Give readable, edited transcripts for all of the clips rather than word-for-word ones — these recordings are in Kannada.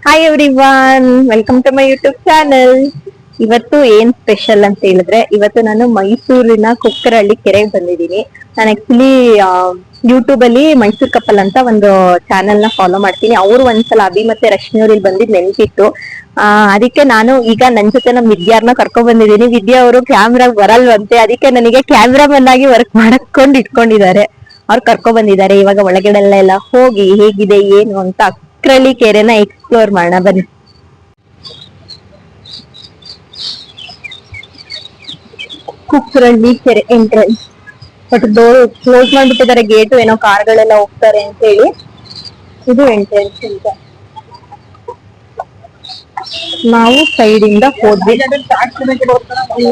Hi everyone, welcome to my YouTube channel. ಇವತ್ತು ಏನ್ ಸ್ಪೆಷಲ್ ಅಂತ ಹೇಳಿದ್ರೆ, ಇವತ್ತು ನಾನು ಮೈಸೂರಿನ ಕುಕ್ಕರಹಳ್ಳಿ ಕೆರೆಗೆ ಬಂದಿದ್ದೀನಿ. ನಾನು ಆಕ್ಚುಲಿ ಯೂಟ್ಯೂಬ್ ಅಲ್ಲಿ ಮೈಸೂರ್ ಕಪಲ್ ಅಂತ ಒಂದು ಚಾನೆಲ್ ನ ಫಾಲೋ ಮಾಡ್ತೀನಿ. ಅವ್ರು ಒಂದ್ಸಲ ಅಭಿ ಮತ್ತೆ ರಶ್ಮಿ ಅವ್ರು ಇಲ್ಲಿ ಬಂದಿದ್ ನೆನ್ಪಿತ್ತು. ಅದಕ್ಕೆ ನಾನು ಈಗ ನನ್ ಜೊತೆ ನಮ್ ವಿದ್ಯಾರ್ನ ಕರ್ಕೊಂಡ್ ಬಂದಿದ್ದೀನಿ. ವಿದ್ಯಾ ಅವರು ಕ್ಯಾಮ್ರಾ ಬರಲ್ವಂತೆ, ಅದಕ್ಕೆ ನನಗೆ ಕ್ಯಾಮ್ರಾಮನ್ ಆಗಿ ವರ್ಕ್ ಮಾಡಕೊಂಡು ಇಟ್ಕೊಂಡಿದ್ದಾರೆ. ಅವ್ರು ಕರ್ಕೊಂಡ್ ಬಂದಿದ್ದಾರೆ. ಇವಾಗ ಒಳಗಡೆ ಎಲ್ಲ ಹೋಗಿ ಹೇಗಿದೆ ಏನು ಅಂತ ಕುಕ್ಕರಹಳ್ಳಿ ಕೆರೆನ ಎಕ್ಸ್ಪ್ಲೋರ್ ಮಾಡೋಣ ಬನ್ನಿ. ಕುಕ್ಕರಹಳ್ಳಿ ಕೆರೆ ಎಂಟ್ರೆನ್ಸ್ ಬಟ್ ಡೋರ್ ಕ್ಲೋಸ್ ಮಾಡ್ಬಿಟ್ಟಿದ್ದಾರೆ, ಗೇಟು. ಏನೋ ಕಾರ್ಗಳೆಲ್ಲ ಹೋಗ್ತಾರೆ ಅಂತ ಹೇಳಿ ಇದು ಎಂಟ್ರೆನ್ಸ್ ಅಂತ. ನಾವು ಸೈಡ್ ಇಂದ ಹೋದ್ವಿ.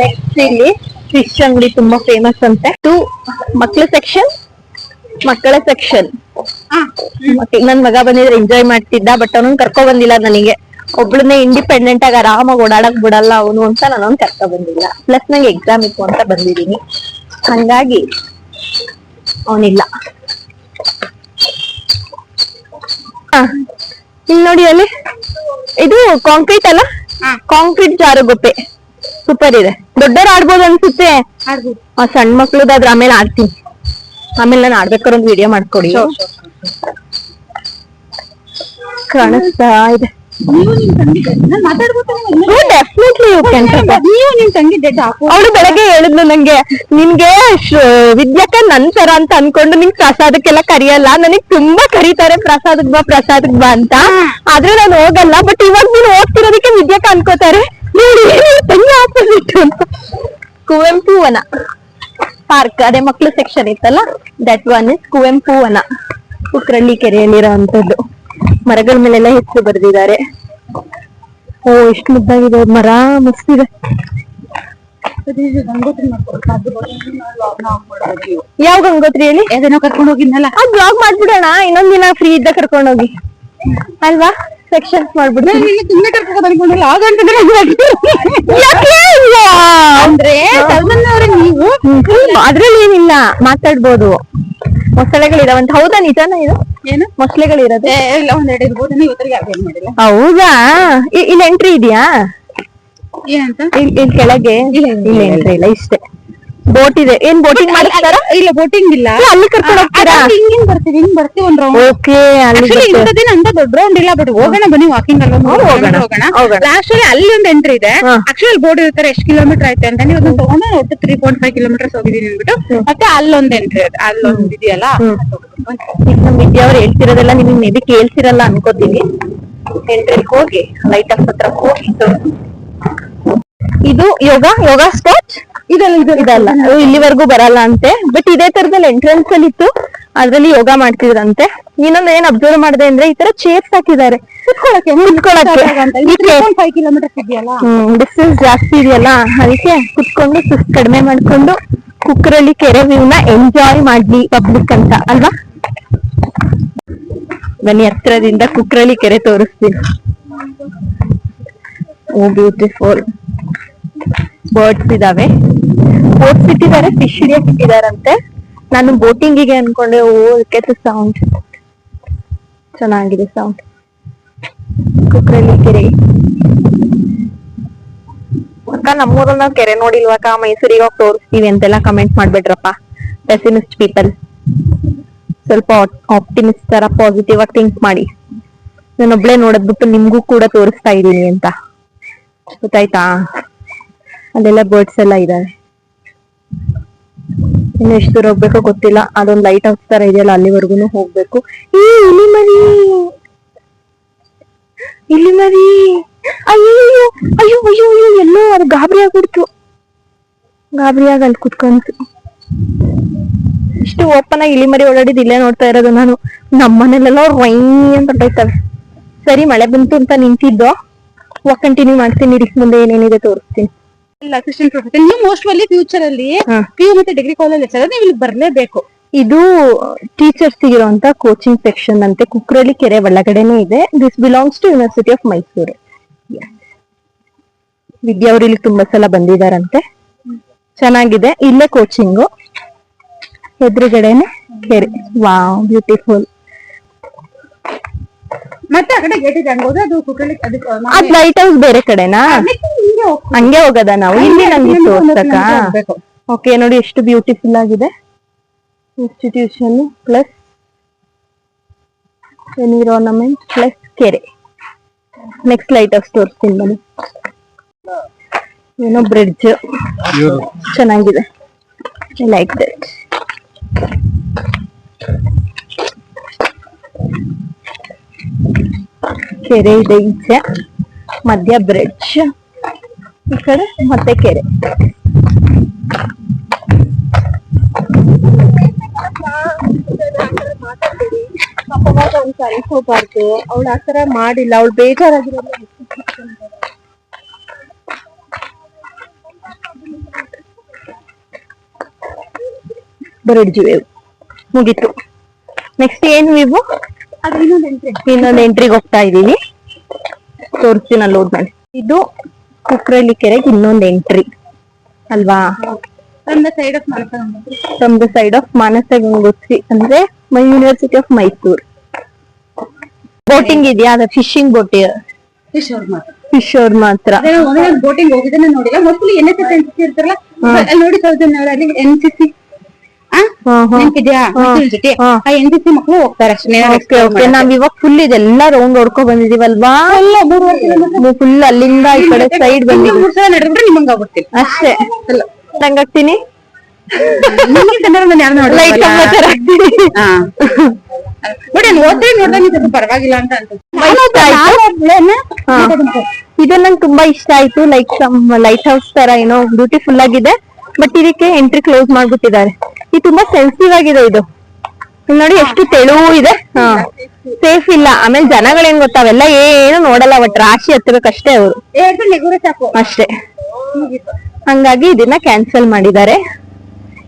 ನೆಕ್ಸ್ಟ್ ಇಲ್ಲಿ ಫಿಶ್ ಅಂಗಡಿ ತುಂಬಾ ಫೇಮಸ್ ಅಂತೆ. ಮಕ್ಕಳ ಸೆಕ್ಷನ್ ನನ್ ಮಗ ಬಂದಿದ್ರೆ ಎಂಜಾಯ್ ಮಾಡ್ತಿದ್ದ, ಬಟ್ ಅವನು ಕರ್ಕೊ ಬಂದಿಲ್ಲ. ನನಗೆ ಒಬ್ಳನ್ನೇ ಇಂಡಿಪೆಂಡೆಂಟ್ ಆಗಿ ಆರಾಮಾಗಿ ಓಡಾಡಕ್ ಬಿಡಲ್ಲ ಅವನು ಅಂತ ನಾನು ಕರ್ಕೊ ಬಂದಿಲ್ಲ. ಪ್ಲಸ್ ನಂಗೆ ಎಕ್ಸಾಮ್ ಇತ್ತು ಅಂತ ಬಂದಿದ್ದೀನಿ, ಹಂಗಾಗಿ ಅವನಿಲ್ಲ. ಇಲ್ಲಿ ನೋಡಿ, ಅಲ್ಲಿ ಇದು ಕಾಂಕ್ರೀಟ್ ಅಲ್ಲ, ಕಾಂಕ್ರೀಟ್ ಜಾರುಗುಪ್ಪೆ ಸೂಪರ್ ಇದೆ. ದೊಡ್ಡವ್ರು ಆಡ್ಬೋದು ಅನ್ಸುತ್ತೆ, ಸಣ್ಣ ಮಕ್ಳದಾದ್ರೆ ಆಮೇಲೆ ಆಡ್ತೀನಿ. ಆಮೇಲೆ ನಾನು ಆಡ್ಬೇಕಾದ್ರೆ ಒಂದು ವಿಡಿಯೋ ಮಾಡ್ಕೊಡಿ. ಕಾಣಿಸ್ತಾ ಇದೆ. ಅವಳು ಬೆಳಗ್ಗೆ ಹೇಳಿದ್ಲು ನಂಗೆ, ನಿನ್ಗೆ ವಿದ್ಯಾಕ ನನ್ ತರ ಅಂತ ಅನ್ಕೊಂಡು ನಿಂಗ್ ಪ್ರಸಾದಕ್ಕೆಲ್ಲ ಕರಿಯಲ್ಲ, ನನಗ್ ತುಂಬಾ ಕರೀತಾರೆ ಪ್ರಸಾದಕ್ ಬಾ ಅಂತ. ಆದ್ರೆ ನಾನು ಹೋಗಲ್ಲ. ಬಟ್ ಇವಾಗ ನೀನು ಹೋಗ್ತಿರೋದಕ್ಕೆ ವಿದ್ಯಾಕ ಅನ್ಕೋತಾರೆ ತಂಗಿ ಆಪೋಸಿಟ್ ಅಂತ. ಕುವೆಂಪು ವನ ಪಾರ್ಕ್, ಅದೇ ಮಕ್ಳು ಸೆಕ್ಷನ್ ಇತ್ತಲ್ಲ, ದಟ್ ಒನ್ ಇಸ್ ಕುವೆಂಪು ವನ. ಕುಕ್ಕರಹಳ್ಳಿ ಕೆರೆಯಲ್ಲಿರೋ ಅಂತದ್ದು. ಮರಗಳ ಮೇಲೆಲ್ಲ ಹೆಸರು ಬರೆದಿದ್ದಾರೆ. ಓ, ಎಷ್ಟು ಮುದ್ದಾಗಿದೆ ಮರ, ಮಸ್ತಿದೆ. ಯಾವ ಗಂಗೋತ್ರಿ ಹೇಳಿ? ಅದನ್ನ ಕರ್ಕೊಂಡು ಹೋಗಿದ್ನಲ್ಲ, ಆ ಬ್ಲಾಗ್ ಮಾಡ್ಬಿಡೋಣ. ಇನ್ನೊಂದಿನ ಫ್ರೀ ಇದ್ದ ಕರ್ಕೊಂಡು ಹೋಗಿ ಅಲ್ವಾ, ಸೆಕ್ಷನ್ಸ್ ಮಾಡ್ಬಿಡು. ಅಂದ್ರೆ ನೀವು ಅದ್ರಲ್ಲಿ ಏನಿಲ್ಲ, ಮಾತಾಡ್ಬೋದು. ಮೊಸಳೆಗಳಿದಾವಂತ. ಹೌದಾ, ನಿಜಾನ ಇದು? ಏನು ಮೊಸಳೆಗಳಿರೋದು? ಒಂದೆರಡು ಇರ್ಬೋದು. ಹೌದಾ, ಇಲ್ಲಿ ಎಂಟ್ರಿ ಇದೆಯಾ? ಇಲ್ಲಿ ಕೆಳಗೆ ಇಲ್ಲ ಎಂಟ್ರಿ ಇಲ್ಲ, ಇಷ್ಟೇ. ಬೋಟ್ ಇದೆ. ಏನ್ ಬೋಟಿಂಗ್ ಮಾಡ್ತಾರ? ಇಲ್ಲ, ಬೋಟಿಂಗ್ ಇಲ್ಲ. ಅಲ್ಲಿ ಕರ್ಕೊಂಡು ಹೋಗ್ತಾರಾ? ಹಿಂಗ್ ಬರ್ತೀವಿ ಒಂದ್ ರೌಂಡ್. ಓಕೆ, ಅಲ್ಲಿ ಅಂತ ದೊಡ್ಡ ರೌಂಡ್ ಇಲ್ಲ, ಬಟ್ ಹೋಗೋಣ ಬನ್ನಿ, ವಾಕಿಂಗ್ ಅಲ್ಲಿ ಹೋಗೋಣ. ಲಾಸ್ಟ್ ಅಲ್ಲಿ ಅಲ್ಲಿ ಒಂದು ಎಂಟ್ರಿ ಇದೆ. ಆಕ್ಚುಲಿ ಬೋರ್ಡ್ ಇರ್ತಾರೆ ಎಷ್ಟು ಕಿಲೋಮೀಟರ್ ಆಯ್ತು ಅಂತ. ನೀವು ಅದನ್ನ ತಗೊಂಡು ಒಟ್ಟು 3.5 ಕಿಲೋಮೀಟರ್ಸ್ ಹೋಗಿದೀನಿ ಅಂದ್ಬಿಟ್ಟು, ಮತ್ತೆ ಅಲ್ಲೊಂದ್ ಎಂಟ್ರಿ ಇದೆ, ಅಲ್ಲೊಂದ್ ಇದೆಯಲ್ಲ. ಈಗ ನಮ್ ವಿದ್ಯಾ ಅವ್ರು ಹೇಳ್ತಿರೋದೆಲ್ಲ ನಿಮ್ಗೆ ಮೇ ಬಿ ಕೇಳ್ಸಿರಲ್ಲ ಅನ್ಕೋತೀನಿ. ಎಂಟ್ರಿ ಹೋಗಿ ಲೈಟ್ ಹತ್ರ ಹೋಗಿ. ಇದು ಯೋಗ ಸ್ಪಾಟ್ ಇದಲ್ಲ, ಇಲ್ಲಿವರೆಗೂ ಬರಲ್ಲ ಅಂತೆ. ಬಟ್ ಇದೇ ತರದಲ್ಲಿ ಎಂಟ್ರೆನ್ಸ್ ಅಲ್ಲಿ ಇತ್ತು, ಅದ್ರಲ್ಲಿ ಯೋಗ ಮಾಡ್ತಿದ್ರಂತೆ. ಇನ್ನೊಂದು ಏನ್ ಅಬ್ಸರ್ವ್ ಮಾಡಿದೆ ಅಂದ್ರೆ, ಈ ತರ ಚೇರ್ಸ್ ಹಾಕಿದ್ದಾರೆ ಡಿಸ್ಟೆನ್ಸ್ ಜಾಸ್ತಿ ಇದೆಯಲ್ಲ, ಅದಕ್ಕೆ ಕುತ್ಕೊಂಡು ಸುಸ್ತು ಕಡಿಮೆ ಮಾಡ್ಕೊಂಡು ಕುಕ್ಕರಹಳ್ಳಿ ಕೆರೆ ವ್ಯೂನ ಎಂಜಾಯ್ ಮಾಡ್ಲಿ ಪಬ್ಲಿಕ್ ಅಂತ ಅಲ್ವಾ. ಬನ್ನಿ, ಹತ್ರದಿಂದ ಕುಕ್ಕರಹಳ್ಳಿ ಕೆರೆ ತೋರಿಸ್ತೀನಿ. ಓ, ಬ್ಯೂಟಿಫುಲ್. ಬರ್ಡ್ಸ್ ಇದಾವೆ, ಬೋಟ್ಸ್ ಇಟ್ಟಿದ್ದಾರೆ, ಫಿಶ್ ಹಿಡಿಯಕ್ ಇಟ್ಟಿದಾರಂತೆ. ನಾನು ಬೋಟಿಂಗಿಗೆ ಅನ್ಕೊಂಡೆ. ಓ, ಸೌಂಡ್ ಚೆನ್ನಾಗಿದೆ, ಸೌಂಡ್. ಕುಕ್ಕರಹಳ್ಳಿ ಕೆರೆ ಅಕ್ಕ, ನಮ್ಮೂರನ್ನ ಕೆರೆ ನೋಡಿಲ್ವಾಕ, ಮೈಸೂರಿಗೆ ಹೋಗಿ ತೋರಿಸ್ತೀವಿ ಅಂತೆಲ್ಲ ಕಮೆಂಟ್ ಮಾಡ್ಬಿಡ್ರಪ್ಪ. Pessimist people. ಸ್ವಲ್ಪ ಆಪ್ಟಿಮಿಸ್ಟ್ ತರ ಪಾಸಿಟಿವ್ ಆಗಿ ಥಿಂಕ್ ಮಾಡಿ. ನಾನೊಬ್ಳೆ ನೋಡದ್ಬಿಟ್ಟು ನಿಮ್ಗೂ ಕೂಡ ತೋರಿಸ್ತಾ ಇದೀನಿ ಅಂತ ಗೊತ್ತಾಯ್ತಾ. ಅಲ್ಲೆಲ್ಲ ಬರ್ಡ್ಸ್ ಎಲ್ಲ ಇದಾವೆ. ಇನ್ನು ಎಷ್ಟು ದೂರ ಹೋಗ್ಬೇಕೋ ಗೊತ್ತಿಲ್ಲ. ಅದೊಂದು ಲೈಟ್ ಹೌಸ್ ತರ ಇದೆಯಲ್ಲ, ಅಲ್ಲಿವರೆಗೂ ಹೋಗ್ಬೇಕು. ಇಲಿ ಮರಿ ಅಯ್ಯೋ ಅಯ್ಯೋ ಅಯ್ಯೋ ಅಯ್ಯೋ, ಎಲ್ಲೋ ಅದು ಗಾಬರಿ ಆಗ್ಬಿಡ್ತು. ಗಾಬರಿಯಾಗಿ ಅಲ್ಲಿ ಕುತ್ಕೊಂತು. ಇಷ್ಟು ಓಪನ್ ಆಗಿ ಇಲಿ ಮರಿ ಓಡಾಡಿದ್ ಇಲ್ಲೇ ನೋಡ್ತಾ ಇರೋದು ನಾನು. ನಮ್ಮನೇಲೆಲ್ಲ ರೈ ಅಂತ ಹೊಂಟೋಯ್ತವೆ. ಸರಿ, ಮಳೆ ಬಂತು ಅಂತ ನಿಂತಿದ್ದು. ಕಂಟಿನ್ಯೂ ಮಾಡ್ತೀನಿ, ಮುಂದೆ ಏನೇನಿದೆ ತೋರಿಸ್ತೀನಿ. ಅಸಿಸ್ಟೆಂಟ್ ಪ್ರೊಫೆಸರ್ ನೀವು ಮೋಸ್ಟ್ ಅಲ್ಲಿ ಫ್ಯೂಚರ್ ಅಲ್ಲಿ PU ಮತ್ತೆ ಡಿಗ್ರಿ ಕಾಲೇಜ್ ನೀವು ಇಲ್ಲಿ ಬರ್ಲೇಬೇಕು. ಇದು ಟೀಚರ್ಸ್ ಇರುವಂತ ಕೋಚಿಂಗ್ ಸೆಕ್ಷನ್ ಅಂತೆ. ಕುಕ್ಕರಹಳ್ಳಿ ಕೆರೆ ಒಳಗಡೆನೆ ಇದೆ. This belongs to university of Mysuru. Vidya ಅವರು ಇಲ್ಲಿ ತುಂಬಾ ಸಲ ಬಂದಿದಾರಂತೆ. ಚೆನ್ನಾಗಿದೆ. ಇಲ್ಲೇ ಕೋಚಿಂಗು, ಎದುರುಗಡೆನೆ ಕೆರೆ. Wow, beautiful. ಮತ್ತೆ ಆ ಕಡೆ ಗೇಟ್ ಇದೆ ಹಂಗೋದು ಅದು ಕುಕ್ಕಲ್ಲಿ ಅದ್ ಲೈಟ್ ಹೌಸ್ ಬೇರೆ ಕಡೆನಾ ಹಂಗೆ ಹೋಗದ ನಾವು ಇಲ್ಲಿ ನಂಗೆ ತೋರ್ಸಕ ಓಕೆ ನೋಡಿ ಎಷ್ಟು ಬ್ಯೂಟಿಫುಲ್ ಆಗಿದೆ ಇನ್ಸ್ಟಿಟ್ಯೂಷನ್ ಪ್ಲಸ್ ಎನ್ವಿರಾನ್ಮೆಂಟ್ ಪ್ಲಸ್ ಕೆರೆ ನೆಕ್ಸ್ಟ್ ಲೈಟ್ ಹೌಸ್ ತೋರಿಸ್ತೀನಿ ಬನ್ನಿ ಏನೋ ಬ್ರಿಡ್ಜ್ ಚೆನ್ನಾಗಿದೆ ಲೈಕ್ ದಟ್ ಕೆರೆ ಇದೆ ಈಚೆ ಮಧ್ಯ ಬ್ರಿಡ್ಜ್ ಈ ಕಡೆ ಮತ್ತೆ ಕೆರೆ ಒಂದ್ಸಾರಿ ಹೋಗ್ಬಾರ್ದು ಅವಳು ಆತರ ಮಾಡಿಲ್ಲ ಅವಳು ಬೇಜಾರಾಗಿರೋದು ಬ್ರಿಡ್ಜ್ ವೇವ್ ಮುಗೀತು ನೆಕ್ಸ್ಟ್ ಏನು ಇವು ಇನ್ನೊಂದು ಎಂಟ್ರಿಗೆ ಹೋಗ್ತಾ ಇದೀವಿ ತೋರಿಸ್ತೀನಿ ಅಲ್ಲಿ ಹೋದ್ಮೇಲೆ ಇದು ಕುಕ್ರಳ್ಳಿ ಕೆರೆಗೆ ಇನ್ನೊಂದು ಎಂಟ್ರಿ ಅಲ್ವಾ from the side of Manasa Gangotri ಅಂದ್ರೆ ಯೂನಿವರ್ಸಿಟಿ ಆಫ್ ಮೈಸೂರ್ ಬೋಟಿಂಗ್ ಇದೆಯಾ ಅದ ಫಿಶಿಂಗ್ ಬೋಟ್ ಫಿಶ್ ಅವ್ರ ಮಾತ್ರ ಬೋಟಿಂಗ್ ಹೋಗಿದ್ದೇನೆ ನೋಡಿಲ್ಲ ಮೋಸ್ಟ್ಲಿ NSS ಇರ್ತಾರಲ್ಲ ನೋಡಿ NCC ಮಕ್ಕಳು ಹೋಗ್ತಾರೆ ಅಷ್ಟೇ ನಾವ್ ಇವಾಗ ಫುಲ್ ಇದೆಲ್ಲ ರೌಂಡ್ ಹೊಡ್ಕೊಂಡ್ ಬಂದಿದೀವಲ್ವಾ ಫುಲ್ ಅಲ್ಲಿಂದ ಈ ಕಡೆ ಸೈಡ್ ಬಂದಿದ್ದೀವಿ ನಿಮಂಗ ಆಗ್ಬಿಡ್ತೀನಿ ಅಷ್ಟೇ ನಂಗಾಗ್ತೀನಿ ಪರವಾಗಿಲ್ಲ ಅಂತ ಇದು ನಂಗೆ ತುಂಬಾ ಇಷ್ಟ ಆಯ್ತು ಲೈಕ್ ಲೈಟ್ ಹೌಸ್ ತರ ಏನೋ ಬ್ಯೂಟಿಫುಲ್ ಆಗಿದೆ ಬಟ್ ಇದಕ್ಕೆ ಎಂಟ್ರಿ ಕ್ಲೋಸ್ ಮಾಡ್ಬಿಟ್ಟಿದ್ದಾರೆ ಇದು ತುಂಬಾ ಸೆನ್ಸಿಟಿವ್ ಆಗಿದೆ ಇದು ನೋಡಿ ಎಷ್ಟು ತೆಳುವು ಇದೆ ಸೇಫ್ ಇಲ್ಲ ಆಮೇಲೆ ಜನಗಳೇನ್ ಗೊತ್ತಾ ಅವೆಲ್ಲ ಏನು ನೋಡಲ್ಲ ಒಟ್ಟು ರಾಶಿ ಹತ್ತಬೇಕಷ್ಟೇ ಅವರು ಅಷ್ಟೇ ಹಂಗಾಗಿ ಇದನ್ನ ಕ್ಯಾನ್ಸಲ್ ಮಾಡಿದ್ದಾರೆ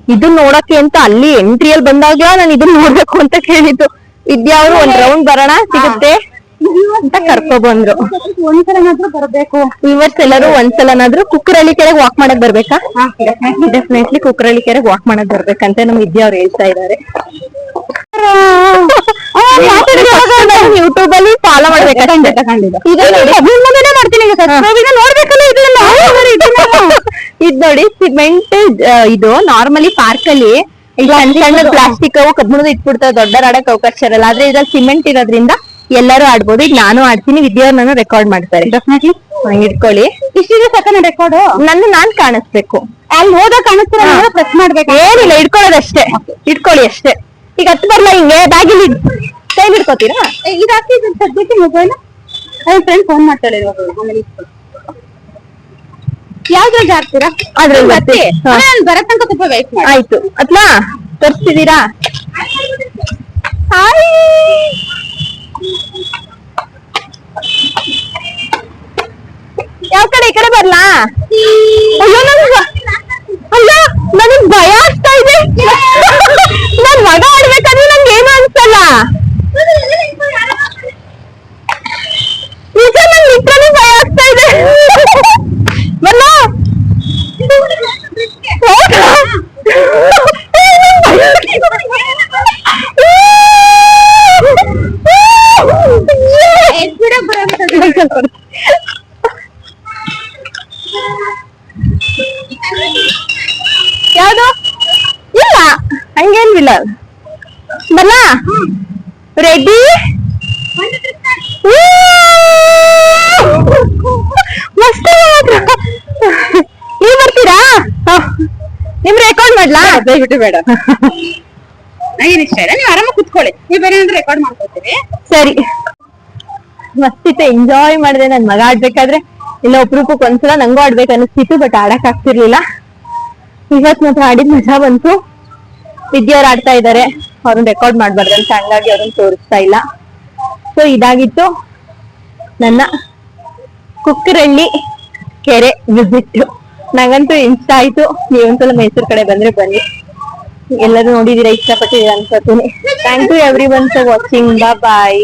ಇದು ನೋಡಕ್ಕೆ ಅಂತ ಅಲ್ಲಿ ಎಂಟ್ರಿಯಲ್ಲಿ ಬಂದಾಗ ನಾನು ಇದನ್ನ ನೋಡ್ಬೇಕು ಅಂತ ಕೇಳಿದ್ದು ಇದ್ಯಾವ್ರು ಒಂದ್ ರೌಂಡ್ ಬರೋಣ ಸಿಗುತ್ತೆ ಅಂತ ಕರ್ಕೊ ಬಂದ್ರು ಒಂದ್ಸಲನಾದ್ರೂ ಬರ್ಬೇಕು ವ್ಯೂವರ್ಸ್ ಎಲ್ಲರೂ ಒಂದ್ಸಲನಾದ್ರೂ ಕುಕ್ಕರಳ್ಳಿ ಕೆರೆಗೆ ವಾಕ್ ಮಾಡಕ್ ಬರ್ಬೇಕಾ ಡೆಫಿನೆಟ್ಲಿ ಕುಕ್ಕರಳ್ಳಿ ಕೆರೆಗೆ ವಾಕ್ ಮಾಡಕ್ ಬರ್ಬೇಕಂತ ನಮ್ ವಿದ್ಯಾವ್ರು ಹೇಳ್ತಾ ಇದಾರೆ ಯೂಟ್ಯೂಬ್ ಅಲ್ಲಿ ಫಾಲೋ ಮಾಡ್ಬೇಕು ಇದ್ ನೋಡಿ ಸಿಮೆಂಟ್ ಇದು ನಾರ್ಮಲಿ ಪಾರ್ಕ್ ಅಲ್ಲಿ ಸಣ್ಣ ಸಣ್ಣ ಪ್ಲಾಸ್ಟಿಕ್ ಅವು ಕಬ್ಬಿಣದ ಇಟ್ಬಿಡ್ತಾವೆ ದೊಡ್ಡರ ಆಡಕ್ ಅವಕಾಶ ಇರಲ್ಲ ಆದ್ರೆ ಇದ್ರಲ್ಲಿ ಸಿಮೆಂಟ್ ಇರೋದ್ರಿಂದ ಎಲ್ಲರೂ ಆಡ್ಬೋದು ಈಗ ನಾನು ಆಡ್ತೀನಿ ವಿದ್ಯಾವ್ರು ನಾನು ರೆಕಾರ್ಡ್ ಮಾಡ್ತಾರೆ ಡೆಫಿನೆಟ್ಲಿ ಇಟ್ಕೊಳ್ಳಿ ಇಷ್ಟಿದೆ ಸಕನ ರೆಕಾರ್ಡ್ ನಾನ್ ಕಾಣಿಸ್ಬೇಕು ಅಲ್ಲಿ ಹೋದಾಗ ಕಾಣಿಸ್ತೀರ ಪ್ರೆಸ್ ಮಾಡ್ಬೇಕು ಏನಿಲ್ಲ ಇಟ್ಕೊಳ್ಳೋದಷ್ಟೇ ಇಟ್ಕೊಳ್ಳಿ ಅಷ್ಟೇ ಈಗ ಹತ್ತು ಬರ್ಲಾ ಹಿಂಗೆ ಬ್ಯಾಗಿಲಿ ಕೈಲಿ ಹಿಡ್ಕೋತೀರಾ ಇದು ಹಾಕಿ ಸದ್ಯಕ್ಕೆ ಮೊಬೈಲ್ ಫ್ರೆಂಡ್ ಫೋನ್ ಮಾಡ್ತಾಳೆ ಯಾವ್ದ್ರಲ್ಲಿ ಹಾಕ್ತೀರಾ ಅದ್ರಲ್ಲಿ ಮತ್ತೆ ಬರೋ ತನಕ ಸ್ವಲ್ಪ ವೇಟ್ ಮಾಡಿ ಆಯ್ತು ಅತ್ಲಾ ತೋರಿಸ್ತಿದ್ದೀರಾ ಹಾಯ್ ಯಾವ ಕಡೆ ಈ ಕಡೆ ಬರ್ಲಾ ಅಯ್ಯೋ ಅಯ್ಯೋ ನನಗ್ ಭಯ ಆಗ್ತಾ ಇದೆ ನನ್ ಮಗ ಆಡ್ಬೇಕಾದ್ರೆ ನಂಗೆ ಏನು ಅನ್ಸಲ್ಲ ಈಗ ನನ್ ಲಿಟ್ರಲಿ ಭಯ ಆಗ್ತಾ ಇದೆ ಬಲ್ಲ ಯಾವ್ದು ಇಲ್ಲ ಹಂಗೇನಿಲ್ಲ ಬಲ್ಲ ರೆಡಿ ಮಸ್ತ್ ನೀವ್ ಬರ್ತೀರಾ ನಿಮ್ ರೆಕಾರ್ಡ್ ಮಾಡ್ಲಾ ದಯವಿಟ್ಟು ಬೇಡ ನೀವು ಆರಾಮ ಕುತ್ಕೊಳ್ಳಿ ನೀವ್ ಬೇರೆ ರೆಕಾರ್ಡ್ ಮಾಡ್ಕೊತೀರಿ ಸರಿ ಮಸ್ತಿತ್ತು ಎಂಜಾಯ್ ಮಾಡಿದೆ ನನ್ ಮಗ ಆಡ್ಬೇಕಾದ್ರೆ ಇಲ್ಲ ಒಬ್ರೂಪಕ್ಕೆ ಒಂದ್ಸಲ ನಂಗೂ ಆಡ್ಬೇಕು ಅನಿಸ್ತಿತ್ತು ಬಟ್ ಆಡಕ್ ಆಗ್ತಿರ್ಲಿಲ್ಲ ಇವತ್ ಮಾತ್ರ ಆಡಿದ್ ಮಜಾ ಬಂತು ವಿದ್ಯಾವ್ರು ಆಡ್ತಾ ಇದಾರೆ ಅವ್ರನ್ನ ರೆಕಾರ್ಡ್ ಮಾಡ್ಬಾರ್ದಂತ ಹಂಗಾಗಿ ಅವ್ರನ್ನ ತೋರಿಸ್ತಾ ಇಲ್ಲ ಸೊ ಇದಾಗಿತ್ತು ನನ್ನ ಕುಕ್ಕರಳ್ಳಿ ಕೆರೆ ವಿಸಿಟ್ ನಂಗಂತೂ ಇಷ್ಟ ಆಯ್ತು ನೀವೊಂದ್ಸಲ ಮೈಸೂರು ಕಡೆ ಬಂದ್ರೆ ಬನ್ನಿ ಎಲ್ಲರೂ ನೋಡಿದೀರಾ ಇಷ್ಟಪಟ್ಟಿದ್ದೀರಾ ಅನ್ಕೋತೀನಿ thank you everyone for watching bye